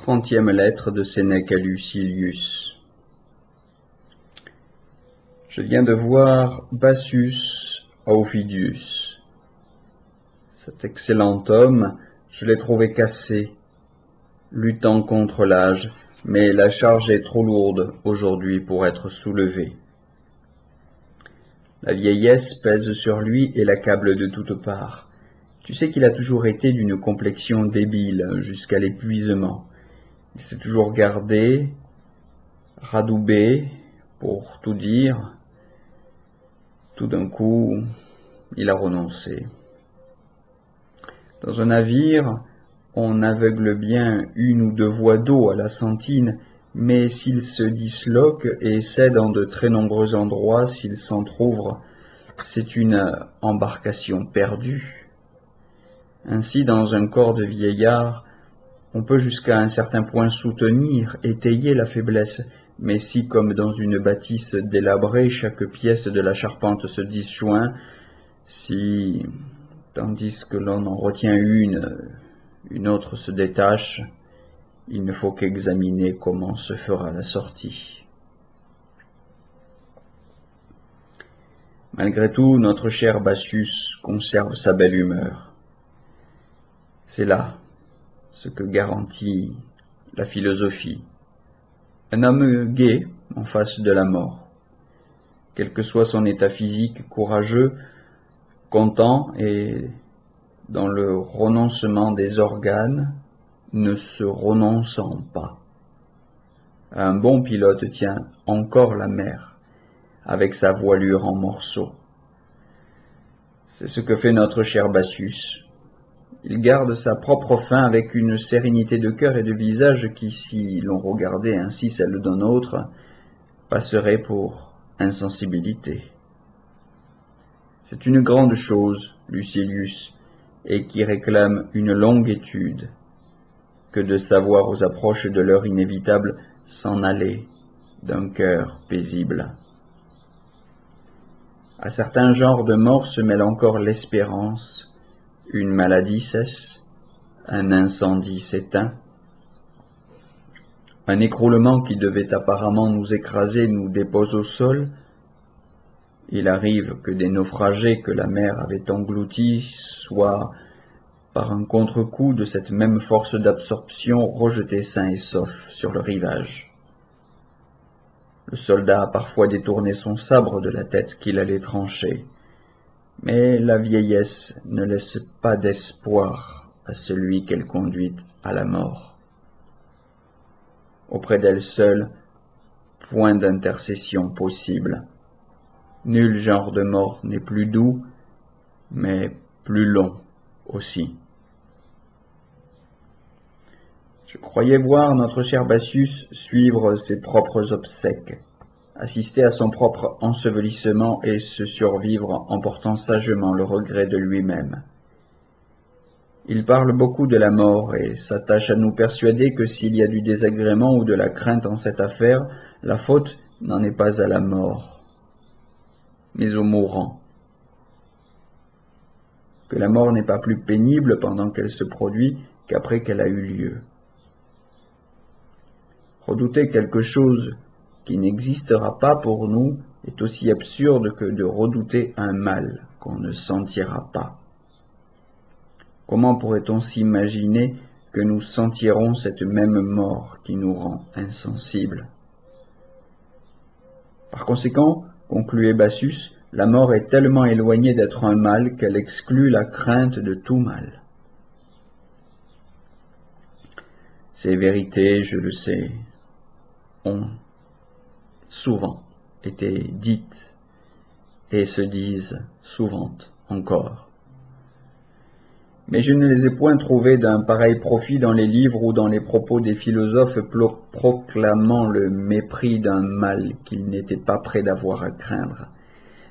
30e lettre de Sénèque à Lucilius. Je viens de voir Bassus à Ovidius. Cet excellent homme, je l'ai trouvé cassé, luttant contre l'âge, mais la charge est trop lourde aujourd'hui pour être soulevée. La vieillesse pèse sur lui et l'accable de toutes parts. Tu sais qu'il a toujours été d'une complexion débile jusqu'à l'épuisement. Il s'est toujours gardé, radoubé, pour tout dire. Tout d'un coup, il a renoncé. Dans un navire, on aveugle bien une ou deux voies d'eau à la sentine, mais s'il se disloque et cède en de très nombreux endroits, s'il s'entr'ouvre, c'est une embarcation perdue. Ainsi, dans un corps de vieillard, on peut jusqu'à un certain point soutenir, étayer la faiblesse, mais si, comme dans une bâtisse délabrée, chaque pièce de la charpente se disjoint, si, tandis que l'on en retient une autre se détache, il ne faut qu'examiner comment se fera la sortie. Malgré tout, notre cher Bassus conserve sa belle humeur. C'est là ce que garantit la philosophie. Un homme gai en face de la mort, quel que soit son état physique, courageux, content et dans le renoncement des organes, ne se renonçant pas. Un bon pilote tient encore la mer, avec sa voilure en morceaux. C'est ce que fait notre cher Bassus. Il garde sa propre fin avec une sérénité de cœur et de visage qui, si l'on regardait ainsi celle d'un autre, passerait pour insensibilité. C'est une grande chose, Lucilius, et qui réclame une longue étude, que de savoir aux approches de l'heure inévitable s'en aller d'un cœur paisible. À certains genres de mort se mêle encore l'espérance. Une maladie cesse, un incendie s'éteint, un écroulement qui devait apparemment nous écraser nous dépose au sol. Il arrive que des naufragés que la mer avait engloutis soient, par un contre-coup de cette même force d'absorption, rejetés sains et saufs sur le rivage. Le soldat a parfois détourné son sabre de la tête qu'il allait trancher, mais la vieillesse ne laisse pas d'espoir à celui qu'elle conduit à la mort. Auprès d'elle seule, point d'intercession possible. Nul genre de mort n'est plus doux, mais plus long aussi. Je croyais voir notre cher Bassus suivre ses propres obsèques, assister à son propre ensevelissement et se survivre en portant sagement le regret de lui-même. Il parle beaucoup de la mort et s'attache à nous persuader que s'il y a du désagrément ou de la crainte en cette affaire, la faute n'en est pas à la mort, mais au mourant. Que la mort n'est pas plus pénible pendant qu'elle se produit qu'après qu'elle a eu lieu. Redouter quelque chose qui n'existera pas pour nous est aussi absurde que de redouter un mal qu'on ne sentira pas. Comment pourrait-on s'imaginer que nous sentirons cette même mort qui nous rend insensibles? Par conséquent, concluait Bassus, la mort est tellement éloignée d'être un mal qu'elle exclut la crainte de tout mal. Ces vérités, je le sais, ont souvent été dites et se disent souvent encore. Mais je ne les ai point trouvées d'un pareil profit dans les livres ou dans les propos des philosophes proclamant le mépris d'un mal qu'ils n'étaient pas prêts d'avoir à craindre.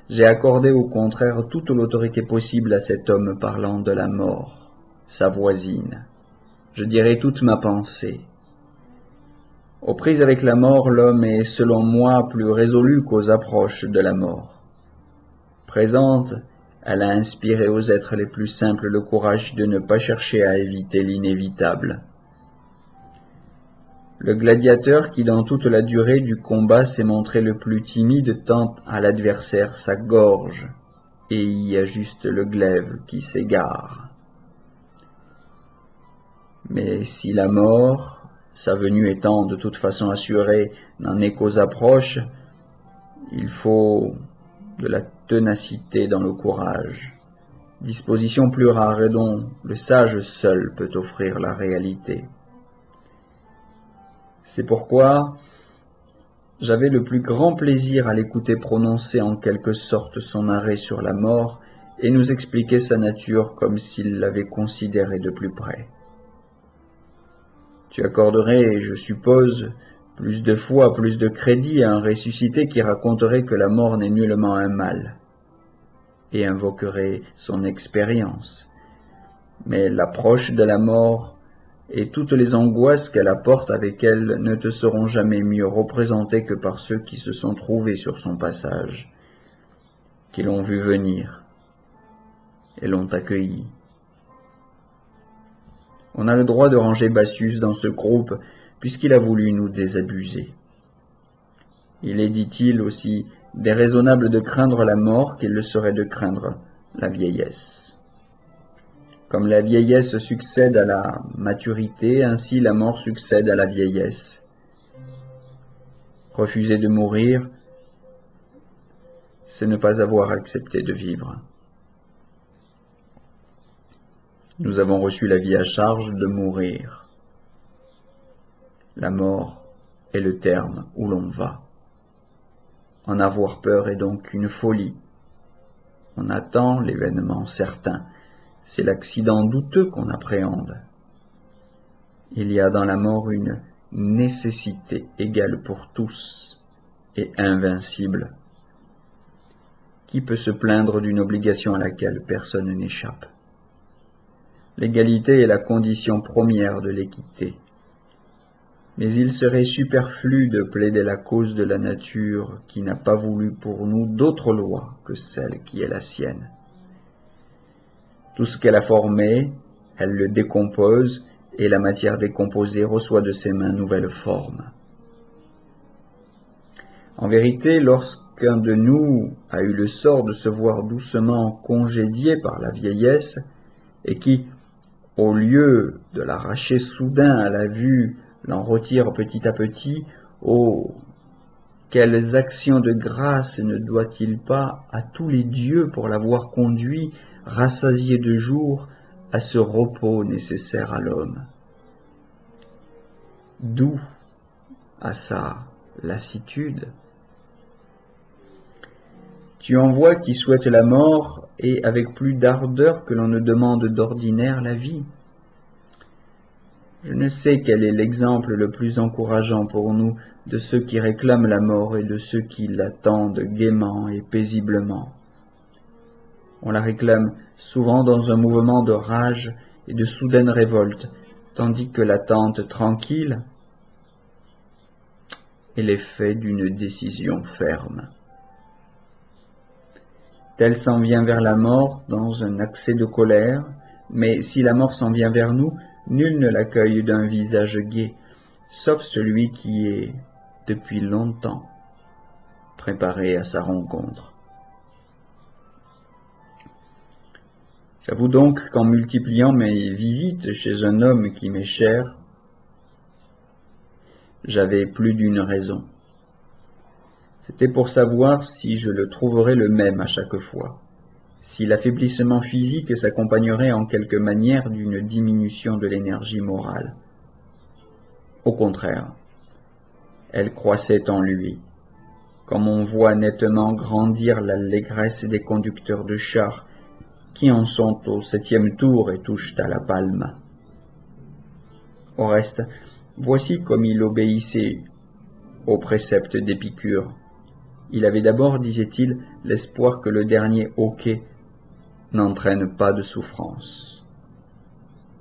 J'ai accordé au contraire toute l'autorité possible à cet homme parlant de la mort, sa voisine. Je dirai toute ma pensée. Aux prises avec la mort, l'homme est, selon moi, plus résolu qu'aux approches de la mort. Présente, elle a inspiré aux êtres les plus simples le courage de ne pas chercher à éviter l'inévitable. Le gladiateur qui dans toute la durée du combat s'est montré le plus timide tend à l'adversaire sa gorge et y ajuste le glaive qui s'égare. Mais si la mort, sa venue étant de toute façon assurée, n'en est qu'aux approches, il faut de la ténacité dans le courage, disposition plus rare et dont le sage seul peut offrir la réalité. C'est pourquoi j'avais le plus grand plaisir à l'écouter prononcer en quelque sorte son arrêt sur la mort et nous expliquer sa nature comme s'il l'avait considérée de plus près. Tu accorderais, je suppose, plus de foi, plus de crédit à un ressuscité qui raconterait que la mort n'est nullement un mal et invoquerait son expérience. Mais l'approche de la mort et toutes les angoisses qu'elle apporte avec elle ne te seront jamais mieux représentées que par ceux qui se sont trouvés sur son passage, qui l'ont vu venir et l'ont accueilli. On a le droit de ranger Bassus dans ce groupe puisqu'il a voulu nous désabuser. Il est, dit-il, aussi déraisonnable de craindre la mort qu'il le serait de craindre la vieillesse. Comme la vieillesse succède à la maturité, ainsi la mort succède à la vieillesse. Refuser de mourir, c'est ne pas avoir accepté de vivre. Nous avons reçu la vie à charge de mourir. La mort est le terme où l'on va. En avoir peur est donc une folie. On attend l'événement certain. C'est l'accident douteux qu'on appréhende. Il y a dans la mort une nécessité égale pour tous et invincible. Qui peut se plaindre d'une obligation à laquelle personne n'échappe? L'égalité est la condition première de l'équité. Mais il serait superflu de plaider la cause de la nature qui n'a pas voulu pour nous d'autre loi que celle qui est la sienne. Tout ce qu'elle a formé, elle le décompose et la matière décomposée reçoit de ses mains nouvelle forme. En vérité, lorsqu'un de nous a eu le sort de se voir doucement congédié par la vieillesse et qui, au lieu de l'arracher soudain à la vue, l'en retire petit à petit, oh, quelles actions de grâce ne doit-il pas à tous les dieux pour l'avoir conduit, rassasié de jour, à ce repos nécessaire à l'homme. D'où à sa lassitude. Tu en vois qui souhaitent la mort et avec plus d'ardeur que l'on ne demande d'ordinaire la vie. Je ne sais quel est l'exemple le plus encourageant pour nous de ceux qui réclament la mort et de ceux qui l'attendent gaiement et paisiblement. On la réclame souvent dans un mouvement de rage et de soudaine révolte, tandis que l'attente tranquille est l'effet d'une décision ferme. Tel s'en vient vers la mort dans un accès de colère, mais si la mort s'en vient vers nous, nul ne l'accueille d'un visage gai, sauf celui qui est, depuis longtemps, préparé à sa rencontre. J'avoue donc qu'en multipliant mes visites chez un homme qui m'est cher, j'avais plus d'une raison. C'était pour savoir si je le trouverais le même à chaque fois, si l'affaiblissement physique s'accompagnerait en quelque manière d'une diminution de l'énergie morale. Au contraire, elle croissait en lui, comme on voit nettement grandir l'allégresse des conducteurs de chars qui en sont au 7e tour et touchent à la palme. Au reste, voici comme il obéissait aux préceptes d'Épicure. Il avait d'abord, disait-il, l'espoir que le dernier hoquet n'entraîne pas de souffrance.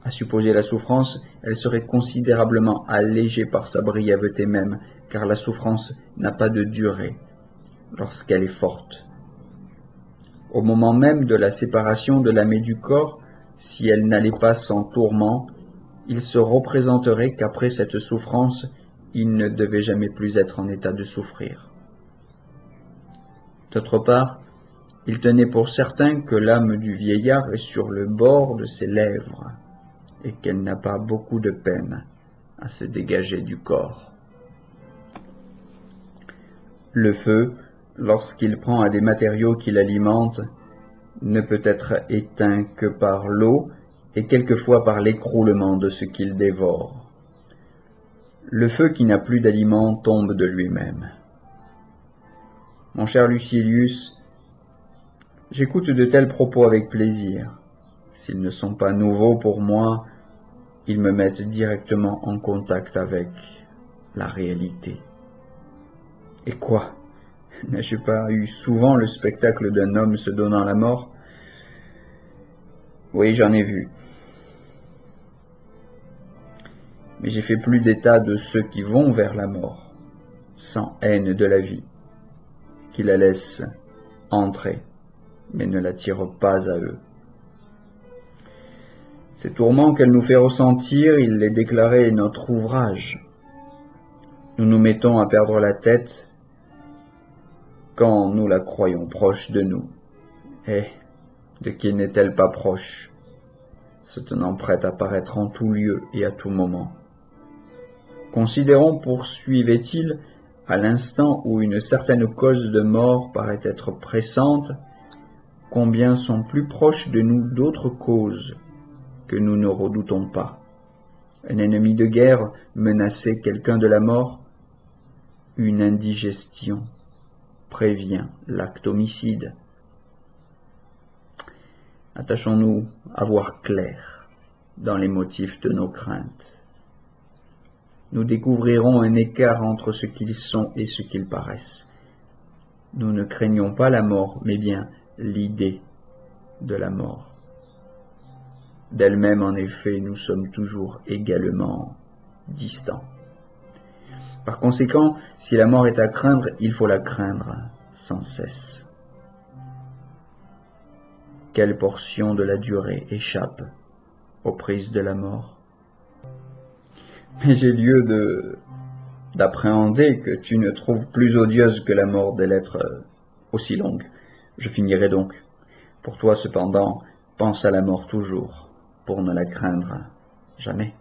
À supposer la souffrance, elle serait considérablement allégée par sa brièveté même, car la souffrance n'a pas de durée lorsqu'elle est forte. Au moment même de la séparation de l'âme et du corps, si elle n'allait pas sans tourment, il se représenterait qu'après cette souffrance, il ne devait jamais plus être en état de souffrir. D'autre part, il tenait pour certain que l'âme du vieillard est sur le bord de ses lèvres et qu'elle n'a pas beaucoup de peine à se dégager du corps. Le feu, lorsqu'il prend à des matériaux qui l'alimentent, ne peut être éteint que par l'eau et quelquefois par l'écroulement de ce qu'il dévore. Le feu qui n'a plus d'aliment tombe de lui-même. Mon cher Lucilius, j'écoute de tels propos avec plaisir. S'ils ne sont pas nouveaux pour moi, ils me mettent directement en contact avec la réalité. Et quoi? N'ai-je pas eu souvent le spectacle d'un homme se donnant la mort? Oui, j'en ai vu. Mais j'ai fait plus d'état de ceux qui vont vers la mort, sans haine de la vie, qui la laissent entrer, mais ne l'attirent pas à eux. Ces tourments qu'elle nous fait ressentir, il les déclarait notre ouvrage. Nous nous mettons à perdre la tête quand nous la croyons proche de nous. Eh, de qui n'est-elle pas proche, se tenant prête à paraître en tout lieu et à tout moment? Considérons, poursuivait-il, à l'instant où une certaine cause de mort paraît être pressante, combien sont plus proches de nous d'autres causes que nous ne redoutons pas. Un ennemi de guerre menaçait quelqu'un de la mort, une indigestion prévient l'acte homicide. Attachons-nous à voir clair dans les motifs de nos craintes. Nous découvrirons un écart entre ce qu'ils sont et ce qu'ils paraissent. Nous ne craignons pas la mort, mais bien l'idée de la mort. D'elle-même, en effet, nous sommes toujours également distants. Par conséquent, si la mort est à craindre, il faut la craindre sans cesse. Quelle portion de la durée échappe aux prises de la mort? Mais j'ai lieu d'appréhender que tu ne trouves plus odieuse que la mort des lettres aussi longue. Je finirai donc. Pour toi, cependant, pense à la mort toujours, pour ne la craindre jamais.